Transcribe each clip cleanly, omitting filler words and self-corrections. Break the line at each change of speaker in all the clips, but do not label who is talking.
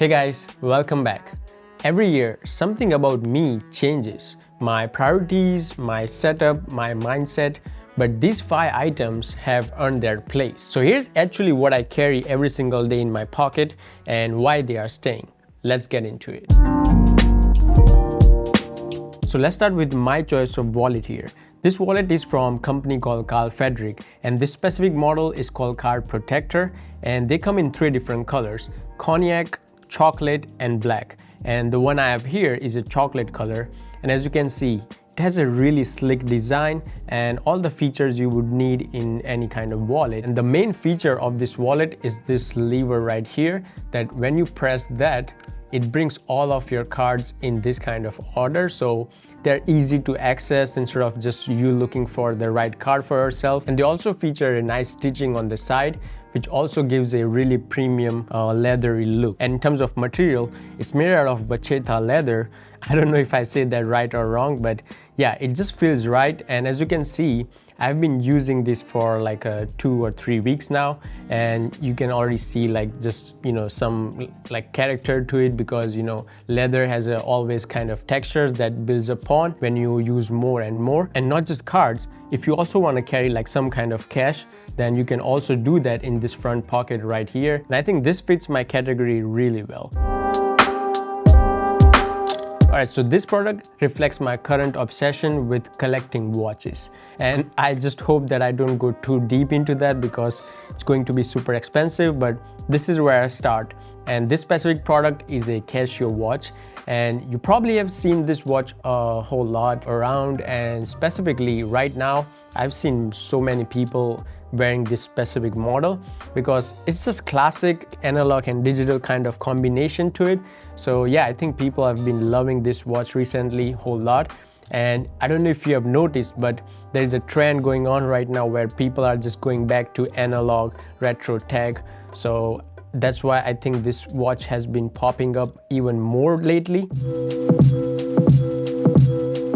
Hey guys, welcome back. Every year, something about me changes. My priorities, my setup, my mindset, but these 5 items have earned their place. So here's actually what I carry every single day in my pocket and why they are staying. Let's get into it. So let's start with my choice of wallet here. This wallet is from a company called Carl Frederick, and this specific model is called Card Protector, and they come in 3 different colors: cognac, chocolate, and black. And the one I have here is a chocolate color, and as you can see, it has a really slick design and all the features you would need in any kind of wallet. And the main feature of this wallet is this lever right here, that when you press that, it brings all of your cards in this kind of order, so they're easy to access instead of just you looking for the right card for yourself. And they also feature a nice stitching on the side, which also gives a really premium leathery look. And in terms of material, it's made out of vacheta leather. I don't know if I said that right or wrong, but yeah, it just feels right. And as you can see, I've been using this for like 2 or 3 weeks now, and you can already see like just some like character to it, because leather has always kind of textures that builds upon when you use more and more. And not just cards, if you also want to carry like some kind of cash, then you can also do that in this front pocket right here. And I think this fits my category really well. Alright, so this product reflects my current obsession with collecting watches. And I just hope that I don't go too deep into that because it's going to be super expensive, but this is where I start. And this specific product is a Casio watch. And you probably have seen this watch a whole lot around, and specifically right now, I've seen so many people wearing this specific model because it's just classic analog and digital kind of combination to it. So yeah, I think people have been loving this watch recently a whole lot. And I don't know if you have noticed, but there's a trend going on right now where people are just going back to analog retro tech. So that's why I think this watch has been popping up even more lately.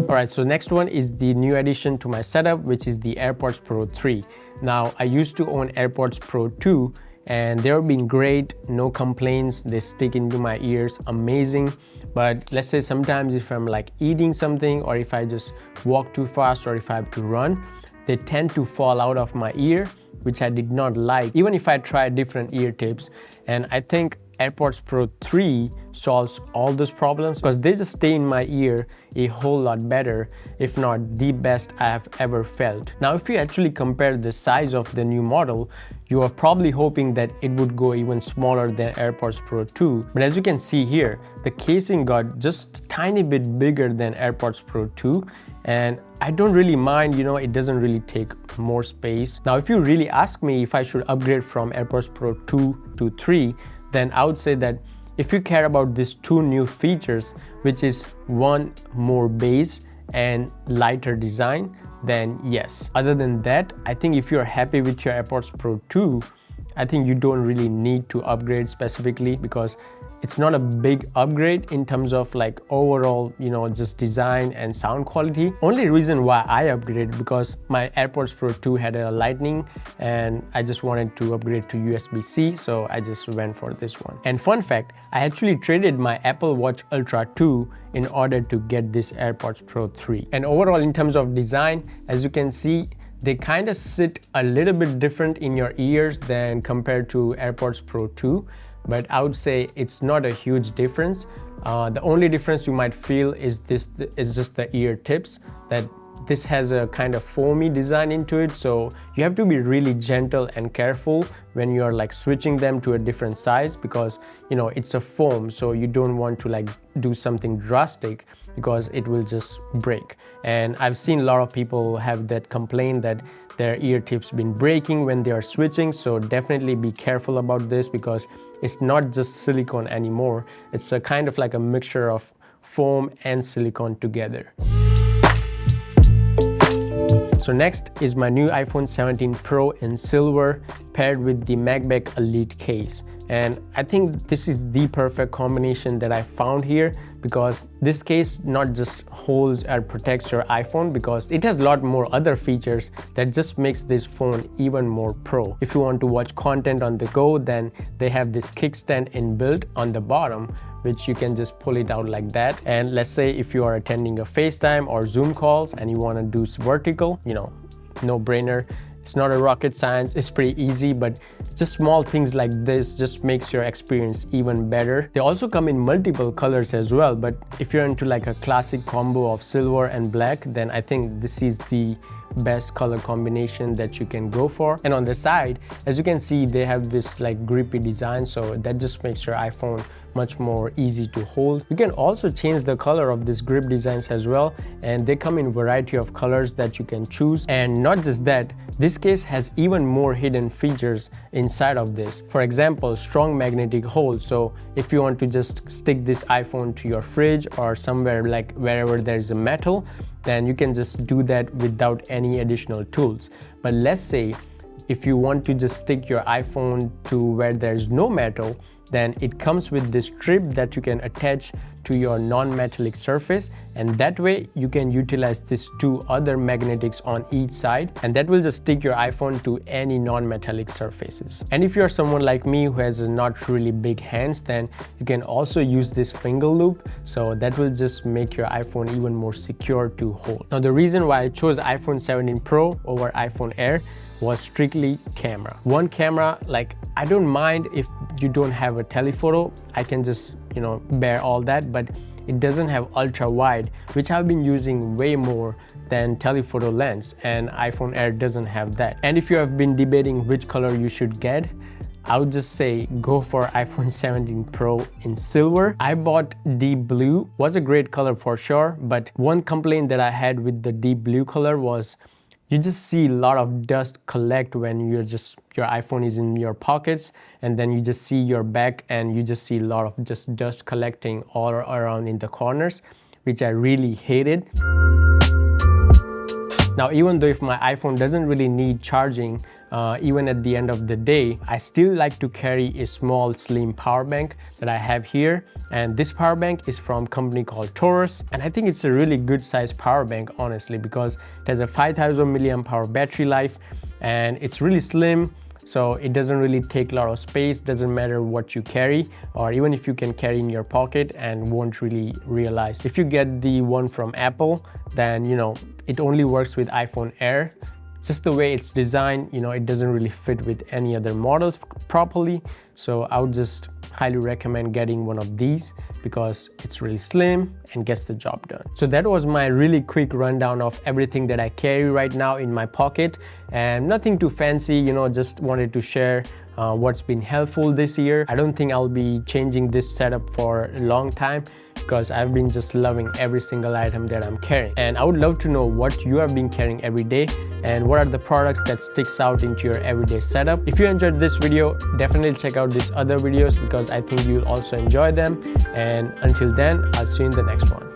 Alright, so next one is the new addition to my setup, which is the AirPods Pro 3. Now, I used to own AirPods Pro 2, and they've been great, no complaints, they stick into my ears, amazing. But let's say sometimes if I'm like eating something, or if I just walk too fast, or if I have to run, they tend to fall out of my ear, which I did not like, even if I try different ear tips. And I think AirPods Pro 3 solves all those problems because they just stay in my ear a whole lot better, if not the best I have ever felt. Now, if you actually compare the size of the new model, you are probably hoping that it would go even smaller than AirPods Pro 2. But as you can see here, the casing got just a tiny bit bigger than AirPods Pro 2. And I don't really mind, it doesn't really take more space. Now, if you really ask me if I should upgrade from AirPods Pro 2 to 3, then I would say that if you care about these 2 new features, which is one more bass and lighter design, then yes. Other than that, I think if you're happy with your AirPods Pro 2, I think you don't really need to upgrade specifically, because it's not a big upgrade in terms of like overall, just design and sound quality. Only reason why I upgraded because my AirPods Pro 2 had a lightning, and I just wanted to upgrade to USB-C, so I just went for this one. And fun fact, I actually traded my Apple Watch Ultra 2 in order to get this AirPods Pro 3. And overall, in terms of design, as you can see, they kind of sit a little bit different in your ears than compared to AirPods Pro 2. But I would say it's not a huge difference. The only difference you might feel is just the ear tips, that this has a kind of foamy design into it, so you have to be really gentle and careful when you're like switching them to a different size, because it's a foam, so you don't want to like do something drastic because it will just break. And I've seen a lot of people have that complaint that their ear tips been breaking when they are switching, so definitely be careful about this, because it's not just silicone anymore. It's a kind of like a mixture of foam and silicone together. So next is my new iPhone 17 Pro in silver, paired with the MacBook Elite case. And I think this is the perfect combination that I found here, because this case not just holds or protects your iPhone, because it has a lot more other features that just makes this phone even more pro. If you want to watch content on the go, then they have this kickstand inbuilt on the bottom, which you can just pull it out like that. And let's say if you are attending a FaceTime or Zoom calls and you want to do vertical, no brainer. It's not a rocket science, it's pretty easy, but just small things like this just makes your experience even better. They also come in multiple colors as well, but if you're into like a classic combo of silver and black, then I think this is the best color combination that you can go for. And on the side, as you can see, they have this like grippy design, so that just makes your iPhone much more easy to hold. You can also change the color of this grip designs as well, and they come in a variety of colors that you can choose. And not just that, this case has even more hidden features inside of this. For example, strong magnetic hold. So if you want to just stick this iPhone to your fridge or somewhere like wherever there's a metal, then you can just do that without any additional tools. But let's say if you want to just stick your iPhone to where there's no metal, then it comes with this strip that you can attach to your non-metallic surface, and that way you can utilize these two other magnetics on each side, and that will just stick your iPhone to any non-metallic surfaces. And if you're someone like me who has not really big hands, then you can also use this finger loop, so that will just make your iPhone even more secure to hold. Now the reason why I chose iPhone 17 Pro over iPhone Air was strictly camera. One camera, like I don't mind if you don't have a telephoto, I can just bear all that, but it doesn't have ultra wide, which I've been using way more than telephoto lens, and iPhone Air doesn't have that. And if you have been debating which color you should get, I would just say go for iPhone 17 Pro in silver. I bought deep blue, was a great color for sure, but one complaint that I had with the deep blue color was you just see a lot of dust collect when your iPhone is in your pockets, and then you just see your back and you just see a lot of just dust collecting all around in the corners, which I really hated. Now, even though if my iPhone doesn't really need charging, even at the end of the day, I still like to carry a small slim power bank that I have here. And this power bank is from a company called Taurus. And I think it's a really good size power bank, honestly, because it has a 5000 milliamp hour battery life, and it's really slim. So it doesn't really take a lot of space, doesn't matter what you carry, or even if you can carry in your pocket and won't really realize. If you get the one from Apple, then it only works with iPhone Air. Just the way it's designed, it doesn't really fit with any other models properly. So I would just highly recommend getting one of these because it's really slim and gets the job done. So that was my really quick rundown of everything that I carry right now in my pocket, and nothing too fancy, just wanted to share what's been helpful this year. I don't think I'll be changing this setup for a long time because I've been just loving every single item that I'm carrying. And I would love to know what you have been carrying every day and what are the products that sticks out into your everyday setup. If you enjoyed this video, definitely check out these other videos because I think you'll also enjoy them. And until then, I'll see you in the next one.